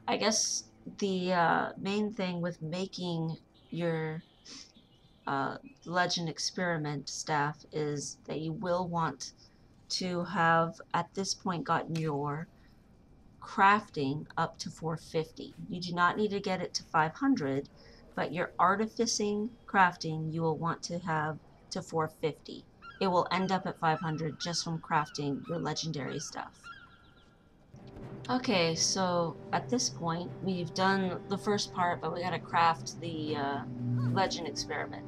I guess the main thing with making your uh, legend experiment staff is that you will want to have at this point gotten your crafting up to 450. You do not need to get it to 500, but your artificing crafting you will want to have to 450. It will end up at 500 just from crafting your legendary stuff. Okay, so at this point we've done the first part, but we gotta craft the legend experiment.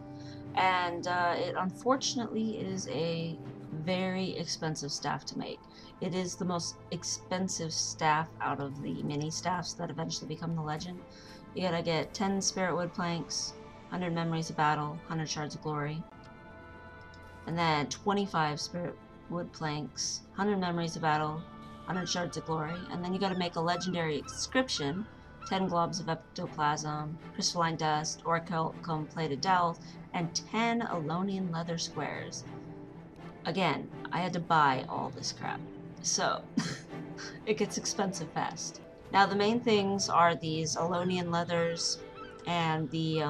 And it unfortunately is a very expensive staff to make. It is the most expensive staff out of the mini staffs that eventually become the legend. You gotta get 10 spirit wood planks, 100 memories of battle, 100 shards of glory, and then 25 spirit wood planks, 100 memories of battle, 100 shards of glory, and then you gotta make a legendary inscription, 10 globs of ectoplasm, crystalline dust, orichalcum plated dowels, and 10 Alonian leather squares. Again, I had to buy all this crap, so it gets expensive fast. Now the main things are these Alonian leathers and the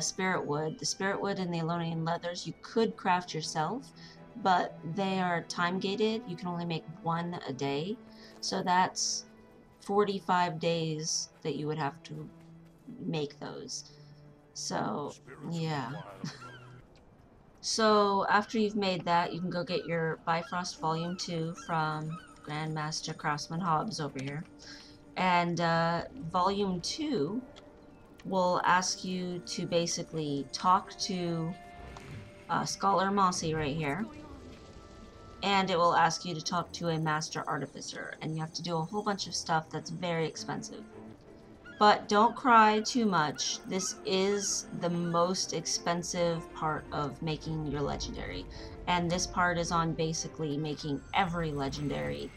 spirit wood. The spirit wood and the Alonian leathers you could craft yourself, but they are time gated. You can only make one a day, so that's 45 days that you would have to make those. So yeah. So after you've made that, you can go get your Bifrost Volume 2 from Grandmaster Craftsman Hobbs over here. And Volume 2 will ask you to basically talk to Scholar Massey right here. And it will ask you to talk to a Master Artificer. And you have to do a whole bunch of stuff that's very expensive. But don't cry too much. This is the most expensive part of making your legendary. And this part is on basically making every legendary.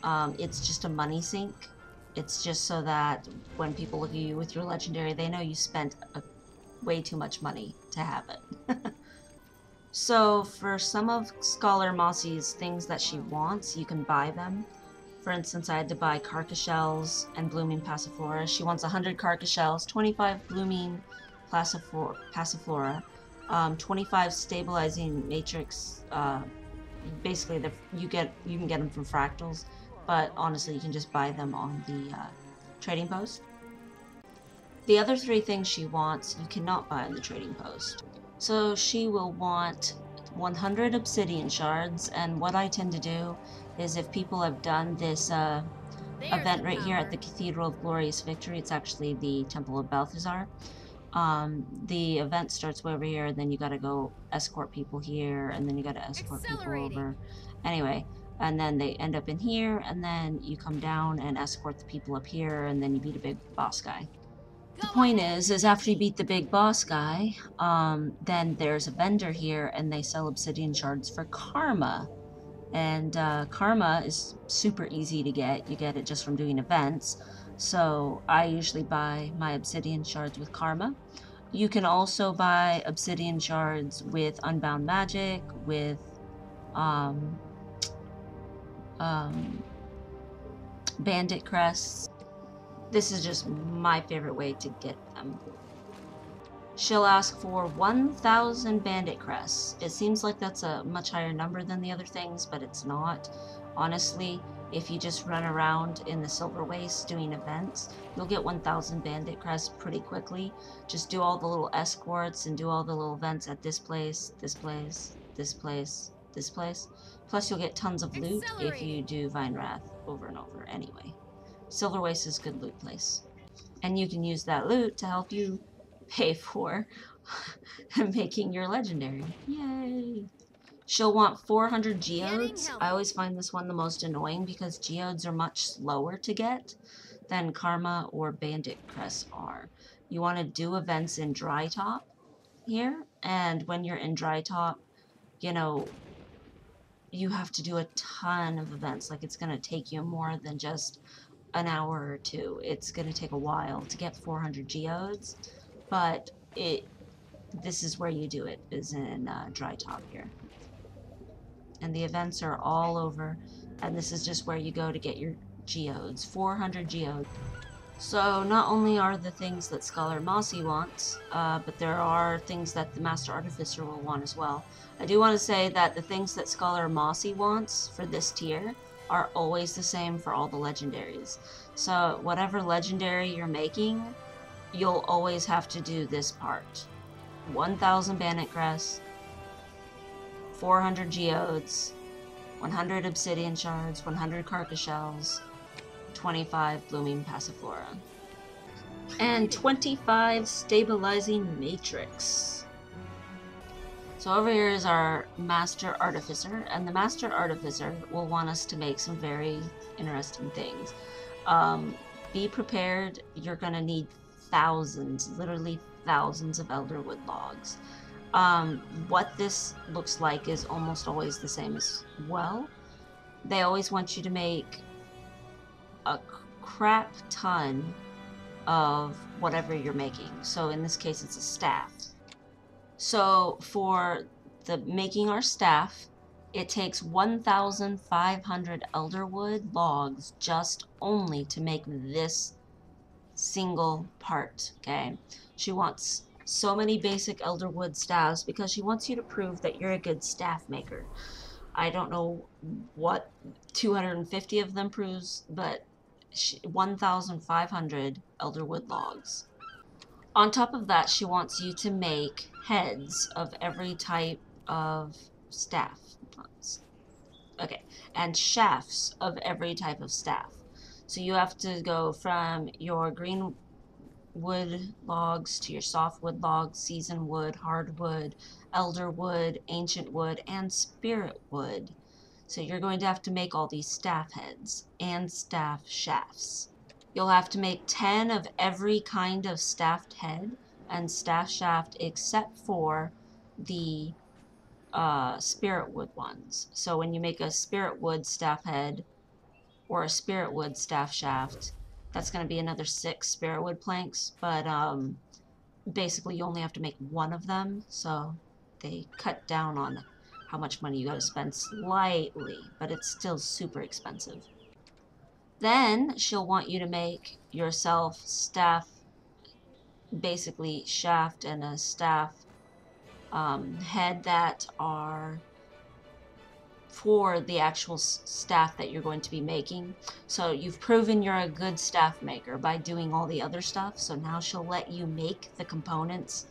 It's just a money sink. It's just so that when people look at you with your legendary, they know you spent way too much money to have it. So for some of Scholar Mossie's things that she wants, you can buy them. For instance, I had to buy carcass shells and blooming passiflora. She wants 100 carcass shells, 25 blooming passiflora, 25 stabilizing matrix. Basically, you can get them from fractals, but honestly, you can just buy them on the trading post. The other three things she wants, you cannot buy on the trading post. So she will want 100 Obsidian Shards, and what I tend to do is if people have done this event right here at the Cathedral of Glorious Victory, it's actually the Temple of Balthazar. The event starts way over here, and then you gotta go escort people here, and then you gotta escort people over. Anyway, and then they end up in here, and then you come down and escort the people up here, and then you beat a big boss guy. The point is after you beat the big boss guy, then there's a vendor here, and they sell Obsidian Shards for karma. And karma is super easy to get. You get it just from doing events. So I usually buy my Obsidian Shards with karma. You can also buy Obsidian Shards with Unbound Magic, with Bandit Crests. This is just my favorite way to get them. She'll ask for 1,000 Bandit Crests. It seems like that's a much higher number than the other things, but it's not. Honestly, if you just run around in the Silver Waste doing events, you'll get 1,000 Bandit Crests pretty quickly. Just do all the little escorts and do all the little events at this place, this place, this place, this place. Plus you'll get tons of loot if you do Vine Wrath over and over anyway. Silver Waste is a good loot place. And you can use that loot to help you pay for making your legendary. Yay! She'll want 400 geodes. I always find this one the most annoying because geodes are much slower to get than Karma or Bandit Crests are. You want to do events in Dry Top here, and when you're in Dry Top, you know, you have to do a ton of events. Like, it's going to take you more than just an hour or two. It's going to take a while to get 400 geodes, but this is where you do it, is in Dry Top here. And the events are all over, and this is just where you go to get your geodes, 400 geodes. So not only are the things that Scholar Massey wants, but there are things that the Master Artificer will want as well. I do want to say that the things that Scholar Massey wants for this tier are always the same for all the legendaries. So whatever legendary you're making, you'll always have to do this part. 1,000 Bandit Crests, 400 Geodes, 100 Obsidian Shards, 100 Carcass Shells, 25 Blooming Passiflora, and 25 Stabilizing Matrix. So over here is our Master Artificer, and the Master Artificer will want us to make some very interesting things. Be prepared, you're going to need thousands, literally thousands of Elderwood logs. What this looks like is almost always the same as well. They always want you to make a crap ton of whatever you're making. So in this case, it's a staff. So for the making our staff, it takes 1,500 Elderwood logs just only to make this single part, okay? She wants so many basic Elderwood staffs because she wants you to prove that you're a good staff maker. I don't know what 250 of them proves, but 1,500 Elderwood logs. On top of that, she wants you to make heads of every type of staff. Okay, and shafts of every type of staff. So you have to go from your green wood logs to your softwood logs, seasoned wood, hardwood, elder wood, ancient wood, and spirit wood. So you're going to have to make all these staff heads and staff shafts. You'll have to make 10 of every kind of staffed head and staff shaft except for the spirit wood ones. So when you make a spirit wood staff head or a spirit wood staff shaft, that's going to be another 6 spirit wood planks, but basically you only have to make one of them, so they cut down on how much money you got to spend slightly, but it's still super expensive. Then she'll want you to make yourself staff, basically shaft and a staff head that are for the actual staff that you're going to be making. So you've proven you're a good staff maker by doing all the other stuff, so now she'll let you make the components.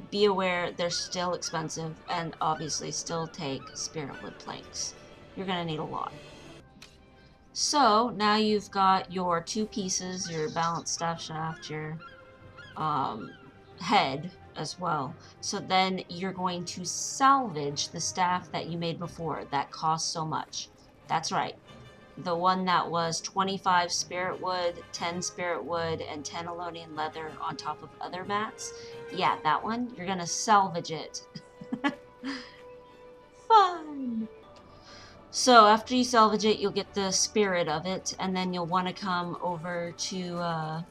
Be aware they're still expensive and obviously still take spirit wood planks. You're gonna need a lot. So now you've got your 2 pieces, your balanced staff shaft, your head as well. So then you're going to salvage the staff that you made before that cost so much. That's right. The one that was 25 spirit wood, 10 spirit wood, and 10 Elonian leather on top of other mats. Yeah, that one. You're gonna salvage it. Fun! So after you salvage it, you'll get the spirit of it, and then you'll want to come over to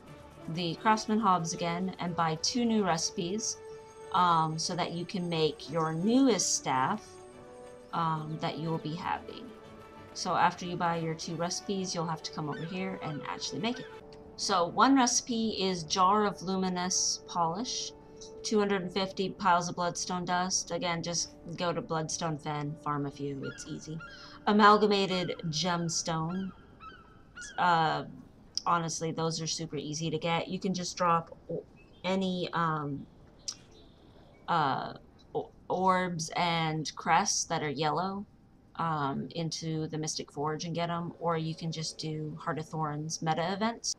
the Craftsman Hobbs again and buy 2 new recipes so that you can make your newest staff that you will be having. So after you buy your 2 recipes, you'll have to come over here and actually make it. So one recipe is Jar of Luminous Polish, 250 piles of bloodstone dust. Again, just go to Bloodstone Fen, farm a few, it's easy. Amalgamated gemstone. Honestly, those are super easy to get. You can just drop any orbs and crests that are yellow into the Mystic Forge and get them, or you can just do Heart of Thorns meta events.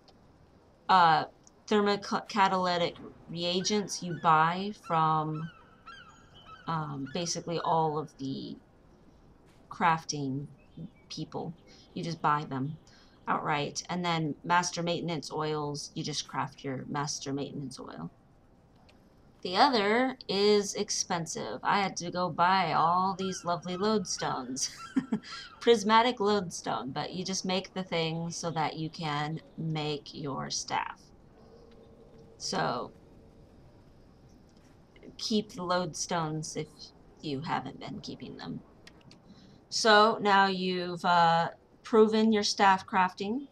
Thermocatalytic reagents you buy from basically all of the crafting people. You just buy them outright. And then master maintenance oils, you just craft your master maintenance oil. The other is expensive. I had to go buy all these lovely lodestones. Prismatic lodestone, but you just make the thing so that you can make your staff. So keep the lodestones if you haven't been keeping them. So now you've proven your staff crafting,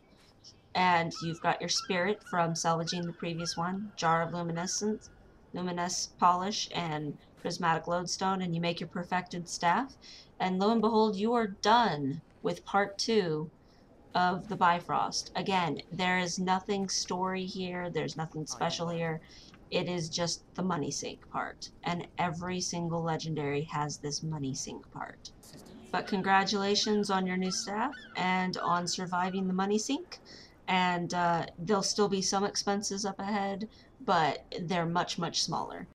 and you've got your spirit from salvaging the previous one, jar of luminous polish, and prismatic lodestone, and you make your perfected staff, and lo and behold, you are done with part 2 of the Bifrost. Again, there is nothing story here, there's nothing special here. It is just the money sink part, and every single legendary has this money sink part. But congratulations on your new staff and on surviving the money sink. And there'll still be some expenses up ahead, but they're much, much smaller.